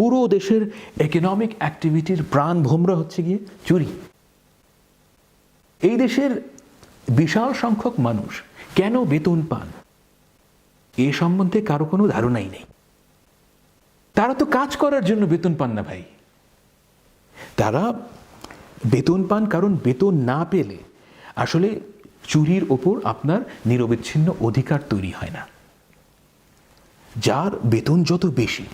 পুরো দেশের ইকোনমিক অ্যাক্টিভিটির প্রাণ ভোমরা হচ্ছে গিয়ে চুরি। এই দেশের বিশাল সংখ্যক মানুষ কেন বেতন পান এ সম্বন্ধে কারো কোনো ধারণাই নেই। তারা তো কাজ করার জন্য বেতন পান না ভাই, তারা বেতন পান কারণ বেতন না পেলে আসলে চুরির ওপর আপনার নিরবিচ্ছিন্ন অধিকার তৈরি হয় না। যার বেতন যত বেশি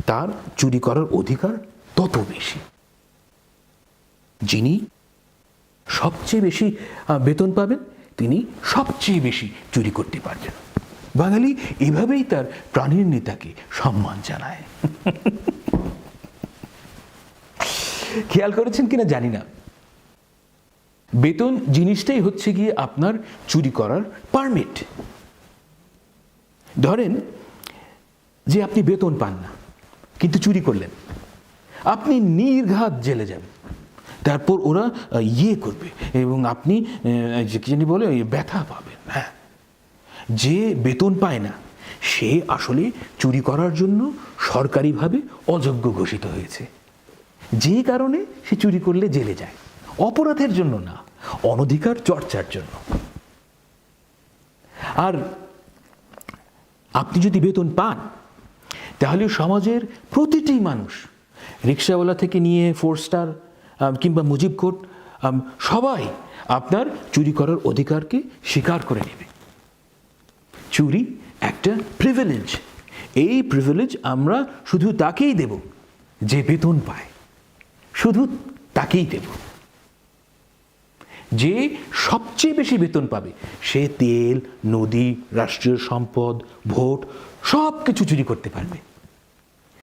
তার চুরি করার অধিকার তত বেশি। যিনি সবচেয়ে বেশি বেতন পাবেন তিনি সবচেয়ে বেশি চুরি করতে পারবেন। বাঙালি এভাবেই তার প্রাণীর নেতাকে সম্মান জানায়। খেয়াল করেছেন কিনা জানি না, বেতন জিনিসটাই হচ্ছে গিয়ে আপনার চুরি করার পারমিট। ধরেন যে আপনি বেতন পান না কিন্তু চুরি করলেন, আপনি নির্ঘাত জেলে যাবেন, তারপর ওরা ইয়ে করবে এবং আপনি কি জানি বলে ব্যথা পাবেন। হ্যাঁ, যে বেতন পায় না সে আসলে চুরি করার জন্য সরকারিভাবে অযোগ্য ঘোষিত হয়েছে, যে কারণে সে চুরি করলে জেলে যায়, অপরাধের জন্য না, অনধিকার চর্চার জন্য। আর আপনি যদি বেতন পান তাহলে সমাজের প্রতিটি মানুষ, রিক্সাওয়ালা থেকে নিয়ে 4 স্টার কিংবা মুজিব কোর্ট, সবাই আপনার চুরি করার অধিকারকে স্বীকার করে নেবে। চুরি একটা প্রিভিলেজ, এই প্রিভিলেজ আমরা শুধু তাকেই দেব যে বেতন পায়, শুধু তাকেই দেব। যে সবচেয়ে বেশি বেতন পাবে সে তেল, নদী, রাষ্ট্রীয় সম্পদ, ভোট সব কিছু চুরি করতে পারবে।